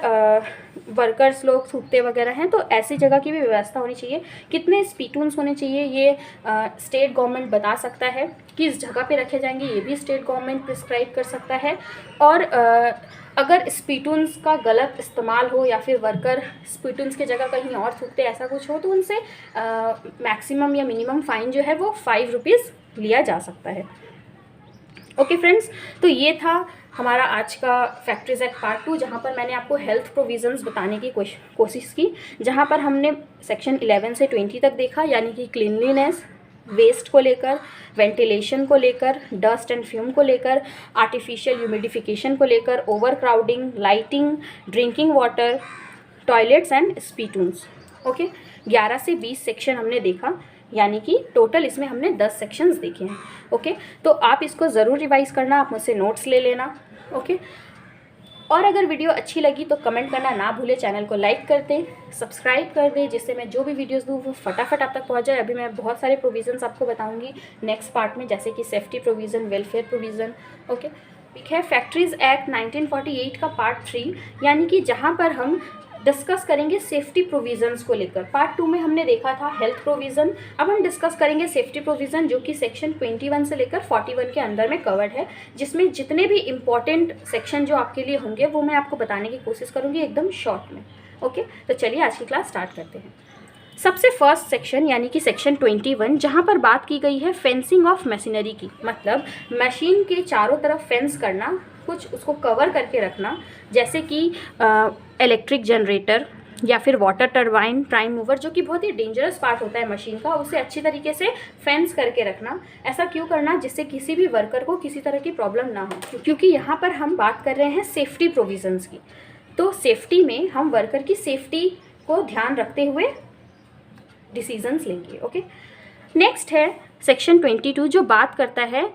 Speaker 1: वर्कर्स लोग थूकते वगैरह हैं, तो ऐसी जगह की भी व्यवस्था होनी चाहिए। कितने स्पीटून्स होने चाहिए ये स्टेट गवर्नमेंट बता सकता है, किस जगह पे रखे जाएंगे ये भी स्टेट गवर्नमेंट प्रिस्क्राइब कर सकता है। और अगर स्पीटून्स का गलत इस्तेमाल हो या फिर वर्कर स्पीटून्स की जगह कहीं और थूकते ऐसा कुछ हो, तो उनसे मैक्सिमम या मिनिमम फ़ाइन जो है वो 5 रुपीज़ लिया जा सकता है। ओके फ्रेंड्स, तो ये था हमारा आज का फैक्ट्रीज एक्ट पार्ट 2, जहाँ पर मैंने आपको हेल्थ प्रोविजंस बताने की कोशिश की, जहाँ पर हमने सेक्शन 11 से 20 तक देखा, यानी कि क्लीनलीनेस, वेस्ट को लेकर, वेंटिलेशन को लेकर, डस्ट एंड फ्यूम को लेकर, आर्टिफिशियल ह्यूमिडिफिकेशन को लेकर, overcrowding, lighting, drinking water, toilets and spittoons. Okay, 11 से 20 सेक्शन हमने देखा, यानी कि टोटल इसमें हमने 10 सेक्शंस देखे हैं। ओके, तो आप इसको ज़रूर रिवाइज करना, आप मुझसे नोट्स ले लेना। ओके, और अगर वीडियो अच्छी लगी तो कमेंट करना ना भूले, चैनल को लाइक कर दें, सब्सक्राइब कर दें, जिससे मैं जो भी वीडियोस दूँ वो फटाफट आप तक पहुंच जाए। अभी मैं बहुत सारे प्रोविजंस आपको बताऊंगी नेक्स्ट पार्ट में, जैसे कि safety provision, welfare provision. Okay, ठीक है। फैक्ट्रीज़ एक्ट 1948 का पार्ट 3, यानी कि जहाँ पर हम डिस्कस करेंगे सेफ्टी प्रोविजंस को लेकर। पार्ट 2 में हमने देखा था हेल्थ प्रोविज़न, अब हम डिस्कस करेंगे सेफ्टी प्रोविज़न, जो कि सेक्शन 21 से लेकर 41 के अंदर में कवर्ड है, जिसमें जितने भी इम्पॉर्टेंट सेक्शन जो आपके लिए होंगे वो मैं आपको बताने की कोशिश करूँगी एकदम शॉर्ट में। ओके, तो चलिए आज की क्लास स्टार्ट करते हैं। सबसे फर्स्ट सेक्शन यानी कि सेक्शन 21, जहाँ पर बात की गई है फेंसिंग ऑफ मशीनरी की, मतलब मशीन के चारों तरफ फेंस करना, कुछ उसको कवर करके रखना, जैसे कि इलेक्ट्रिक जनरेटर या फिर वाटर टरबाइन, प्राइम मूवर, जो कि बहुत ही डेंजरस पार्ट होता है मशीन का, उसे अच्छी तरीके से फेंस करके रखना। ऐसा क्यों करना? जिससे किसी भी वर्कर को किसी तरह की प्रॉब्लम ना हो, क्योंकि यहाँ पर हम बात कर रहे हैं सेफ्टी प्रोविजंस की। तो सेफ्टी में हम वर्कर की सेफ्टी को ध्यान रखते हुए डिसीजंस लेंगे। ओके, नेक्स्ट है सेक्शन 22, जो बात करता है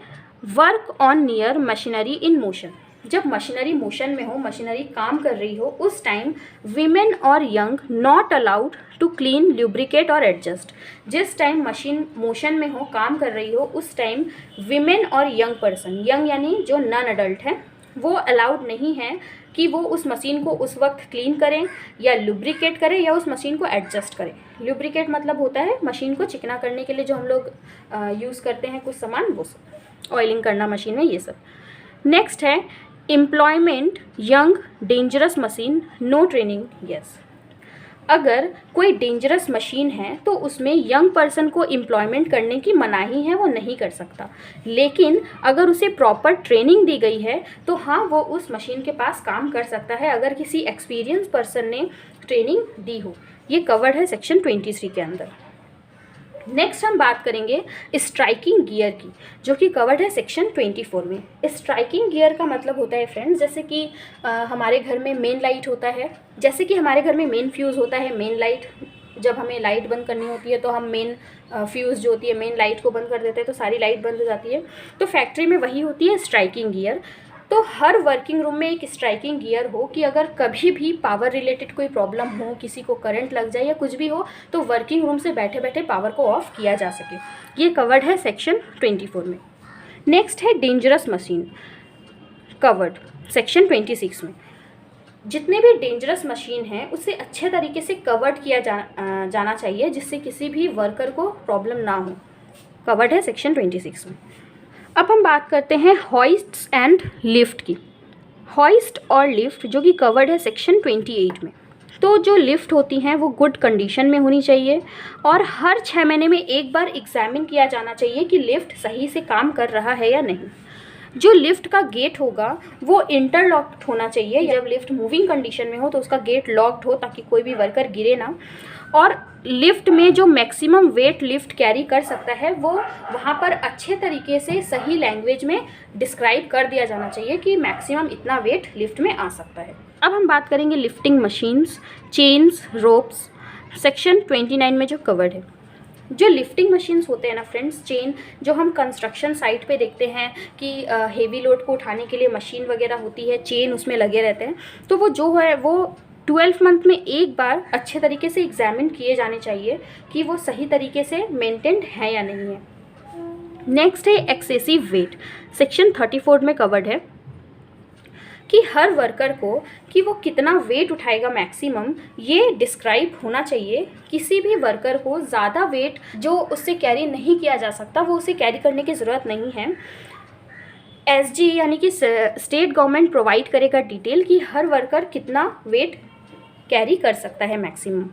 Speaker 1: work on near machinery in motion. जब मशीनरी मोशन में हो, मशीनरी काम कर रही हो, उस टाइम विमेन और young not allowed to clean, lubricate और एडजस्ट। जिस टाइम मशीन मोशन में हो, काम कर रही हो, उस टाइम विमेन और यंग पर्सन, यंग यानी जो नॉन अडल्ट हैं, वो अलाउड नहीं है कि वो उस मशीन को उस वक्त क्लीन करें या लुब्रिकेट करें या उस मशीन को एडजस्ट करें। लुब्रिकेट मतलब होता है मशीन को चिकना करने के लिए जो हम लोग यूज़ करते हैं कुछ सामान, वो सब ऑयलिंग करना मशीन में, ये सब। नेक्स्ट है employment young dangerous machine, no training, yes. अगर कोई डेंजरस मशीन है तो उसमें यंग पर्सन को एम्प्लॉयमेंट करने की मनाही है, वो नहीं कर सकता। लेकिन अगर उसे प्रॉपर ट्रेनिंग दी गई है तो हाँ, वो उस मशीन के पास काम कर सकता है, अगर किसी एक्सपीरियंस पर्सन ने ट्रेनिंग दी हो। ये कवर्ड है सेक्शन 23 के अंदर। नेक्स्ट हम बात करेंगे स्ट्राइकिंग गियर की, जो कि कवर्ड है सेक्शन 24 में। स्ट्राइकिंग गियर का मतलब होता है फ्रेंड्स, जैसे कि हमारे घर में मेन लाइट होता है, जैसे कि हमारे घर में मेन फ्यूज़ होता है, मेन लाइट जब हमें लाइट बंद करनी होती है तो हम मेन फ्यूज़ जो होती है मेन लाइट को बंद कर देते हैं तो सारी लाइट बंद हो जाती है। तो फैक्ट्री में वही होती है स्ट्राइकिंग गियर। तो हर वर्किंग रूम में एक स्ट्राइकिंग गियर हो कि अगर कभी भी पावर रिलेटेड कोई प्रॉब्लम हो, किसी को करंट लग जाए या कुछ भी हो, तो वर्किंग रूम से बैठे बैठे पावर को ऑफ किया जा सके। ये कवर्ड है सेक्शन 24 में। नेक्स्ट है डेंजरस मशीन, कवर्ड सेक्शन 26 में। जितने भी डेंजरस मशीन हैं उसे अच्छे तरीके से कवर्ड किया जाना चाहिए, जिससे किसी भी वर्कर को प्रॉब्लम ना हो। कवर्ड है सेक्शन 26 में। अब हम बात करते हैं हॉइस्ट एंड लिफ्ट की। हॉइस्ट और लिफ्ट जो कि कवर्ड है सेक्शन 28 में। तो जो लिफ्ट होती हैं वो गुड कंडीशन में होनी चाहिए और हर 6 महीने में एक बार एग्जामिन किया जाना चाहिए कि लिफ्ट सही से काम कर रहा है या नहीं। जो लिफ्ट का गेट होगा वो इंटरलॉक्ड होना चाहिए। जब लिफ्ट मूविंग कंडीशन में हो तो उसका गेट लॉक्ड हो ताकि कोई भी वर्कर गिरे ना। और लिफ्ट में जो मैक्सिमम वेट लिफ्ट कैरी कर सकता है वो वहाँ पर अच्छे तरीके से सही लैंग्वेज में डिस्क्राइब कर दिया जाना चाहिए कि मैक्सिमम इतना वेट लिफ्ट में आ सकता है। अब हम बात करेंगे lifting machines, chains, ropes, section 29 में जो कवर्ड है। जो लिफ्टिंग मशीन्स होते हैं ना फ्रेंड्स, चेन जो हम कंस्ट्रक्शन साइट पे देखते हैं कि हेवी लोड को उठाने के लिए मशीन वगैरह होती है, चेन उसमें लगे रहते हैं, तो वो जो है वो 12 मंथ में एक बार अच्छे तरीके से एग्जामिन किए जाने चाहिए कि वो सही तरीके से मेंटेन्ड है या नहीं है। नेक्स्ट है एक्सेसिव वेट, सेक्शन 34 में कवर्ड है कि हर वर्कर को कि वो कितना वेट उठाएगा मैक्सिमम, ये डिस्क्राइब होना चाहिए। किसी भी वर्कर को ज़्यादा वेट जो उससे कैरी नहीं किया जा सकता वो उसे कैरी करने की ज़रूरत नहीं है। एसजी यानी कि स्टेट गवर्नमेंट प्रोवाइड करेगा डिटेल कि हर वर्कर कितना वेट कैरी कर सकता है मैक्सिमम।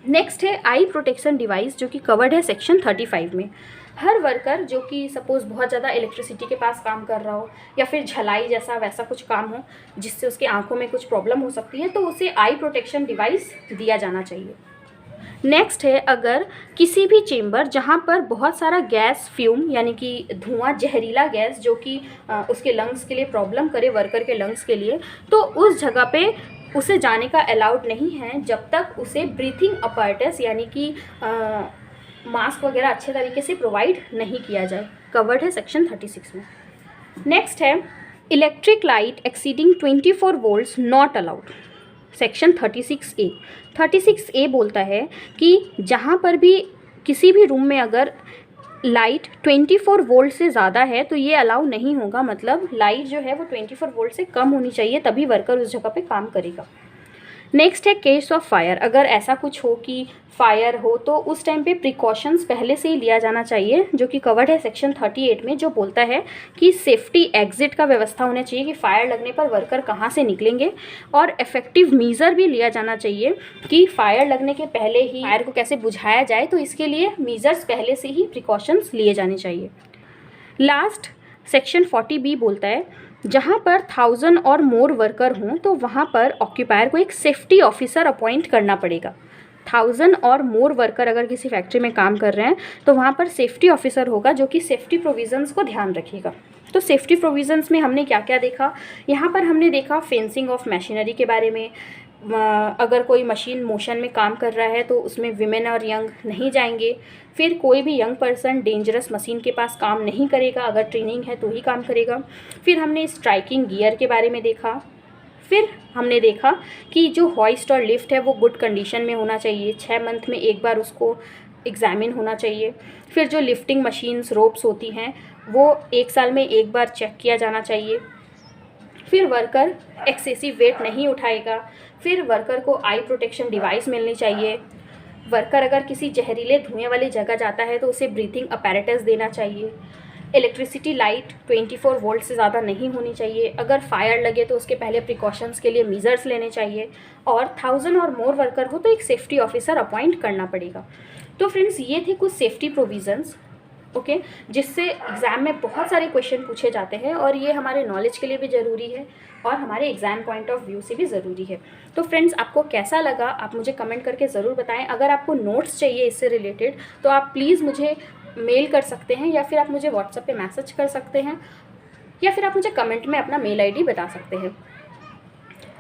Speaker 1: नेक्स्ट है आई प्रोटेक्शन डिवाइस जो कि कवर्ड है सेक्शन 35 में। हर वर्कर जो कि सपोज़ बहुत ज़्यादा इलेक्ट्रिसिटी के पास काम कर रहा हो या फिर झलाई जैसा वैसा कुछ काम हो जिससे उसकी आंखों में कुछ प्रॉब्लम हो सकती है तो उसे आई प्रोटेक्शन डिवाइस दिया जाना चाहिए। नेक्स्ट है अगर किसी भी चेम्बर जहाँ पर बहुत सारा गैस फ्यूम यानी कि धुआं, जहरीला गैस जो कि उसके लंग्स के लिए प्रॉब्लम करे, वर्कर के लंग्स के लिए, तो उस जगह पे उसे जाने का अलाउड नहीं है जब तक उसे ब्रीथिंग अपैरेटस यानी कि मास्क वगैरह अच्छे तरीके से प्रोवाइड नहीं किया जाए। कवर्ड है सेक्शन 36 में। नेक्स्ट है electric light exceeding 24 volts not allowed, section 36A। 36A बोलता है कि जहाँ पर भी किसी भी रूम में अगर लाइट 24 वोल्ट से ज़्यादा है तो ये अलाउ नहीं होगा। मतलब लाइट जो है वो 24 वोल्ट से कम होनी चाहिए तभी वर्कर उस जगह पे काम करेगा। नेक्स्ट है केस ऑफ फायर। अगर ऐसा कुछ हो कि फायर हो तो उस टाइम पे प्रिकॉशंस पहले से ही लिया जाना चाहिए, जो कि कवर्ड है सेक्शन 38 में, जो बोलता है कि सेफ्टी एग्जिट का व्यवस्था होना चाहिए कि फायर लगने पर वर्कर कहाँ से निकलेंगे, और इफेक्टिव मीज़र भी लिया जाना चाहिए कि फायर लगने के पहले ही फायर को कैसे बुझाया जाए, तो इसके लिए मीज़र्स पहले से ही प्रिकॉशंस लिए जाने चाहिए। लास्ट सेक्शन 40B बोलता है जहाँ पर 1000 और मोर वर्कर हों तो वहाँ पर ऑक्यूपायर को एक सेफ्टी ऑफिसर अपॉइंट करना पड़ेगा। 1000 और मोर वर्कर अगर किसी फैक्ट्री में काम कर रहे हैं तो वहाँ पर सेफ्टी ऑफिसर होगा जो कि सेफ्टी प्रोविज़न्स को ध्यान रखेगा। तो सेफ्टी प्रोविज़न्स में हमने क्या क्या देखा, यहाँ पर हमने देखा फेंसिंग ऑफ मशीनरी के बारे में। अगर कोई मशीन मोशन में काम कर रहा है तो उसमें विमेन और यंग नहीं जाएंगे। फिर कोई भी यंग पर्सन डेंजरस मशीन के पास काम नहीं करेगा, अगर ट्रेनिंग है तो ही काम करेगा। फिर हमने स्ट्राइकिंग गियर के बारे में देखा। फिर हमने देखा कि जो हॉइस्ट और लिफ्ट है वो गुड कंडीशन में होना चाहिए, 6 मंथ में एक बार उसको एग्जामिन होना चाहिए। फिर जो लिफ्टिंग मशीन्स, रोप्स होती हैं वो 1 साल में एक बार चेक किया जाना चाहिए। फिर वर्कर एक्सेसिव वेट नहीं उठाएगा। फिर वर्कर को आई प्रोटेक्शन डिवाइस मिलनी चाहिए। वर्कर अगर किसी जहरीले धुएं वाली जगह जाता है तो उसे ब्रीथिंग अपैरेटस देना चाहिए। इलेक्ट्रिसिटी लाइट 24 वोल्ट से ज़्यादा नहीं होनी चाहिए। अगर फायर लगे तो उसके पहले प्रिकॉशंस के लिए मीज़र्स लेने चाहिए। और 1000 और मोर वर्कर हो तो एक सेफ्टी ऑफिसर अपॉइंट करना पड़ेगा। तो फ्रेंड्स ये थे कुछ सेफ्टी प्रोविज़न्स। ओके, जिससे एग्ज़ाम में बहुत सारे क्वेश्चन पूछे जाते हैं और ये हमारे नॉलेज के लिए भी ज़रूरी है और हमारे एग्ज़ाम पॉइंट ऑफ व्यू से भी ज़रूरी है। तो फ्रेंड्स, आपको कैसा लगा आप मुझे कमेंट करके ज़रूर बताएं। अगर आपको नोट्स चाहिए इससे रिलेटेड तो आप प्लीज़ मुझे मेल कर सकते हैं या फिर आप मुझे व्हाट्सएप पे मैसेज कर सकते हैं या फिर आप मुझे कमेंट में अपना मेल आईडी बता सकते हैं।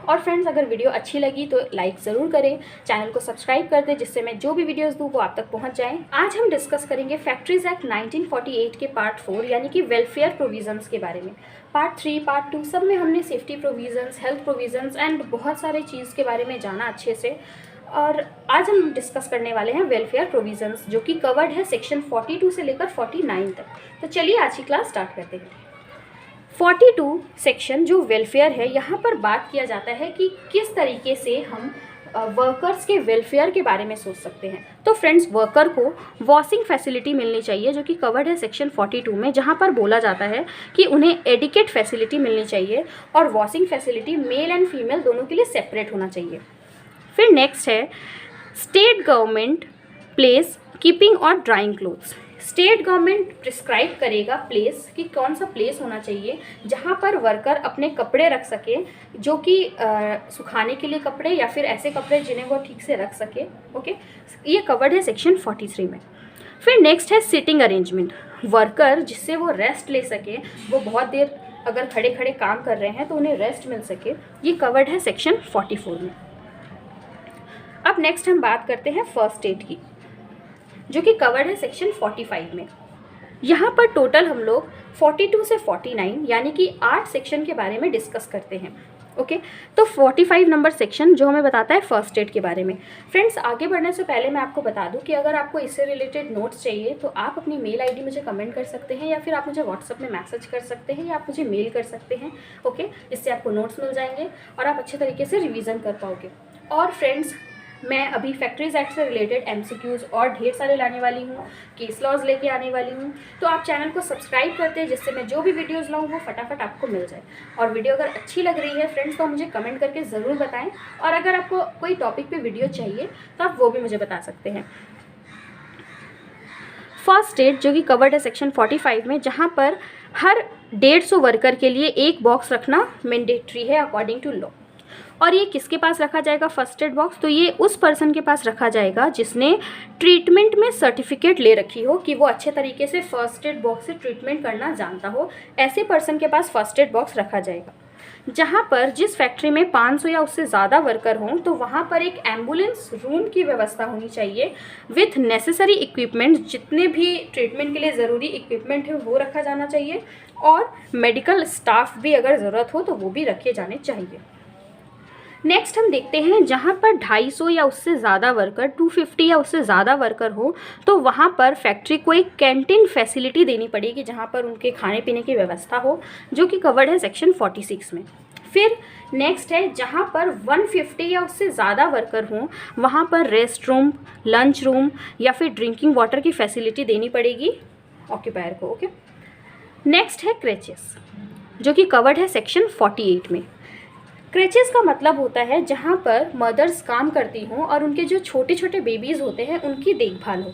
Speaker 1: और फ्रेंड्स, अगर वीडियो अच्छी लगी तो लाइक ज़रूर करें, चैनल को सब्सक्राइब कर दें जिससे मैं जो भी वीडियोस दूँ वो आप तक पहुंच जाएं। आज हम डिस्कस करेंगे फैक्ट्रीज़ एक्ट 1948 के पार्ट 4 यानी कि वेलफेयर प्रोविजंस के बारे में। पार्ट 3, पार्ट 2 सब में हमने safety provisions, health provisions and बहुत सारे चीज़ के बारे में जाना अच्छे से। और आज हम डिस्कस करने वाले हैं वेलफेयर प्रोविजंस जो कि कवर्ड है सेक्शन 42 से लेकर 49 तक। तो चलिए आज की क्लास स्टार्ट करते हैं। 42 सेक्शन जो वेलफेयर है, यहाँ पर बात किया जाता है कि किस तरीके से हम वर्कर्स के वेलफेयर के बारे में सोच सकते हैं। तो फ्रेंड्स, वर्कर को वॉशिंग फैसिलिटी मिलनी चाहिए जो कि कवर्ड है सेक्शन 42 में, जहाँ पर बोला जाता है कि उन्हें एडिकेट फैसिलिटी मिलनी चाहिए और washing facility male and female दोनों के लिए सेपरेट होना चाहिए। फिर नेक्स्ट है स्टेट गवर्नमेंट प्लेस कीपिंग और drawing clothes. State government prescribe करेगा प्लेस कि कौन सा प्लेस होना चाहिए जहाँ पर वर्कर अपने कपड़े रख सके, जो कि सुखाने के लिए कपड़े या फिर ऐसे कपड़े जिन्हें वो ठीक से रख सके। ओके, ये कवर्ड है सेक्शन 43 में। फिर नेक्स्ट है सिटिंग अरेंजमेंट। वर्कर जिससे वो रेस्ट ले सके, वो बहुत देर अगर खड़े खड़े काम कर रहे हैं तो उन्हें रेस्ट मिल सके, ये कवर्ड है सेक्शन 44 में। अब नेक्स्ट हम बात करते हैं फर्स्ट एड की, जो कि कवर्ड है सेक्शन 45 में। यहाँ पर टोटल हम लोग 42 से 49 यानी कि 8 सेक्शन के बारे में डिस्कस करते हैं। ओके, तो 45 नंबर सेक्शन जो हमें बताता है फर्स्ट एड के बारे में। फ्रेंड्स, आगे बढ़ने से पहले मैं आपको बता दूं कि अगर आपको इससे रिलेटेड नोट्स चाहिए तो आप अपनी मेल आईडी मुझे कमेंट कर सकते हैं या फिर आप मुझे व्हाट्सएप में मैसेज कर सकते हैं या आप मुझे मेल कर सकते हैं। ओके, इससे आपको नोट्स मिल जाएंगे और आप अच्छे तरीके से रिविज़न कर पाओगे। और फ्रेंड्स, मैं अभी फैक्ट्रीज एक्ट से रिलेटेड MCQs और ढेर सारे लाने वाली हूँ, केस लॉज लेके आने वाली हूँ। तो आप चैनल को सब्सक्राइब करते हैं जिससे मैं जो भी वीडियोस लाऊँ वो फटाफट आपको मिल जाए। और वीडियो अगर अच्छी लग रही है फ्रेंड्स तो मुझे कमेंट करके ज़रूर बताएं, और अगर आपको कोई टॉपिक पे वीडियो चाहिए तो आप वो भी मुझे बता सकते हैं। फर्स्ट एड जो कि कवर्ड है सेक्शन 45 में, जहाँ पर हर 150 वर्कर के लिए एक बॉक्स रखना मैंडेटरी है अकॉर्डिंग टू लॉ। और ये किसके पास रखा जाएगा फर्स्ट एड बॉक्स? तो ये उस पर्सन के पास रखा जाएगा जिसने ट्रीटमेंट में सर्टिफिकेट ले रखी हो कि वो अच्छे तरीके से फर्स्ट एड बॉक्स से ट्रीटमेंट करना जानता हो, ऐसे पर्सन के पास फर्स्ट एड बॉक्स रखा जाएगा। जहाँ पर जिस फैक्ट्री में 500 या उससे ज़्यादा वर्कर हों तो वहाँ पर एक एम्बुलेंस रूम की व्यवस्था होनी चाहिए विथ नेसेसरी इक्विपमेंट, जितने भी ट्रीटमेंट के लिए ज़रूरी इक्विपमेंट है वो रखा जाना चाहिए, और मेडिकल स्टाफ भी अगर ज़रूरत हो तो वो भी रखे जाने चाहिए। नेक्स्ट हम देखते हैं जहाँ पर 250 या उससे ज़्यादा वर्कर, 250 या उससे ज़्यादा वर्कर हो तो वहाँ पर फैक्ट्री को एक कैंटीन फैसिलिटी देनी पड़ेगी जहाँ पर उनके खाने पीने की व्यवस्था हो, जो कि कवर्ड है सेक्शन 46 में। फिर नेक्स्ट है जहाँ पर 150 या उससे ज़्यादा वर्कर हों वहाँ पर रेस्ट रूम, लंच रूम या फिर ड्रिंकिंग वाटर की फैसिलिटी देनी पड़ेगी ऑक्यूपायर को। ओके, नेक्स्ट है क्रेचेस जो कि कवर्ड है सेक्शन 48 में। क्रेचेस का मतलब होता है जहाँ पर मदर्स काम करती हों और उनके जो छोटे छोटे बेबीज़ होते हैं उनकी देखभाल हो।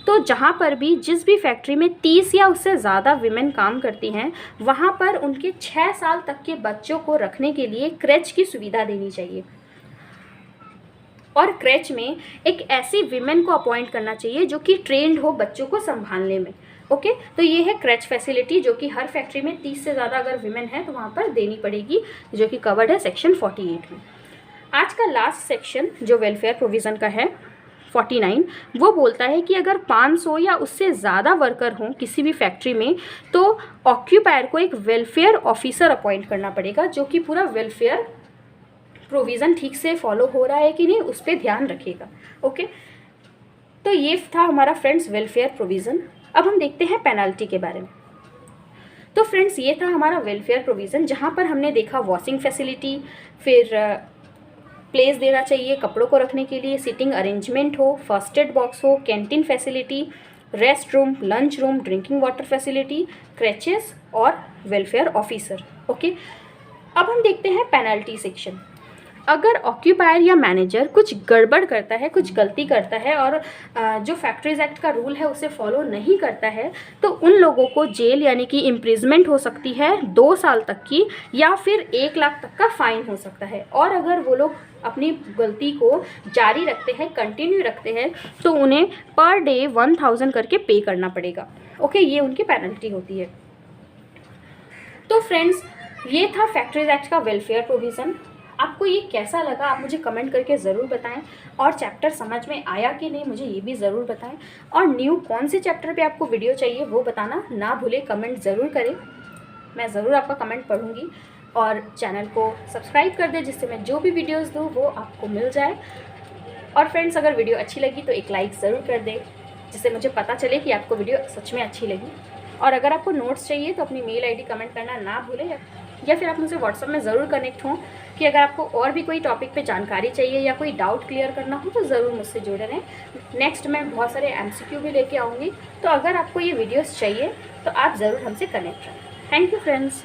Speaker 1: तो जहाँ पर भी जिस भी फैक्ट्री में 30 या उससे ज़्यादा विमेन काम करती हैं वहाँ पर उनके 6 साल तक के बच्चों को रखने के लिए क्रेच की सुविधा देनी चाहिए, और क्रेच में एक ऐसी विमेन को अपॉइंट करना चाहिए जो कि ट्रेंड हो बच्चों को संभालने में। ओके, तो ये है क्रेच फैसिलिटी जो कि हर फैक्ट्री में 30 से ज़्यादा अगर विमेन है तो वहाँ पर देनी पड़ेगी, जो कि कवर्ड है सेक्शन 48 में। आज का लास्ट सेक्शन जो वेलफेयर प्रोविज़न का है 49, वो बोलता है कि अगर 500 या उससे ज़्यादा वर्कर हों किसी भी फैक्ट्री में तो ऑक्यूपायर को एक वेलफेयर ऑफिसर अपॉइंट करना पड़ेगा जो कि पूरा वेलफेयर प्रोविज़न ठीक से फॉलो हो रहा है कि नहीं उस पर ध्यान रखेगा। ओके, तो ये था हमारा फ्रेंड्स वेलफेयर प्रोविज़न। अब हम देखते हैं पेनल्टी के बारे में। तो फ्रेंड्स, ये था हमारा वेलफेयर प्रोविज़न जहाँ पर हमने देखा वॉशिंग फैसिलिटी, फिर प्लेस देना चाहिए कपड़ों को रखने के लिए, सिटिंग अरेंजमेंट हो, फर्स्ट एड बॉक्स हो, canteen facility, rest room, lunch room, drinking water facility, creches और वेलफेयर ऑफिसर। ओके, अब हम देखते हैं पेनल्टी सेक्शन। अगर ऑक्यूपायर या मैनेजर कुछ गड़बड़ करता है, कुछ गलती करता है और जो फैक्ट्रीज एक्ट का रूल है उसे फॉलो नहीं करता है, तो उन लोगों को जेल यानी कि इम्प्रिजमेंट हो सकती है 2 साल तक की, या फिर 1 लाख तक का फ़ाइन हो सकता है। और अगर वो लोग अपनी गलती को जारी रखते हैं, कंटिन्यू रखते हैं, तो उन्हें पर डे 1000 करके पे करना पड़ेगा। ओके, ये उनकी पेनल्टी होती है। तो फ्रेंड्स, ये था फैक्ट्रीज एक्ट का वेलफेयर प्रोविज़न। आपको ये कैसा लगा आप मुझे कमेंट करके ज़रूर बताएं, और चैप्टर समझ में आया कि नहीं मुझे ये भी ज़रूर बताएं, और न्यू कौन से चैप्टर पे आपको वीडियो चाहिए वो बताना ना भूलें, कमेंट ज़रूर करें, मैं ज़रूर आपका कमेंट पढ़ूंगी। और चैनल को सब्सक्राइब कर दें जिससे मैं जो भी वीडियोस दूँ वो आपको मिल जाए। और फ्रेंड्स, अगर वीडियो अच्छी लगी तो एक लाइक ज़रूर कर दें जिससे मुझे पता चले कि आपको वीडियो सच में अच्छी लगी। और अगर आपको नोट्स चाहिए तो अपनी मेल आईडी कमेंट करना ना भूलें, या फिर आप मुझसे व्हाट्सएप में ज़रूर कनेक्ट हों कि अगर आपको और भी कोई टॉपिक पे जानकारी चाहिए या कोई डाउट क्लियर करना हो तो ज़रूर मुझसे जुड़े रहें। नेक्स्ट मैं बहुत सारे MCQ भी लेके आऊँगी, तो अगर आपको ये वीडियोस चाहिए तो आप ज़रूर हमसे कनेक्ट रहें। Thank you friends.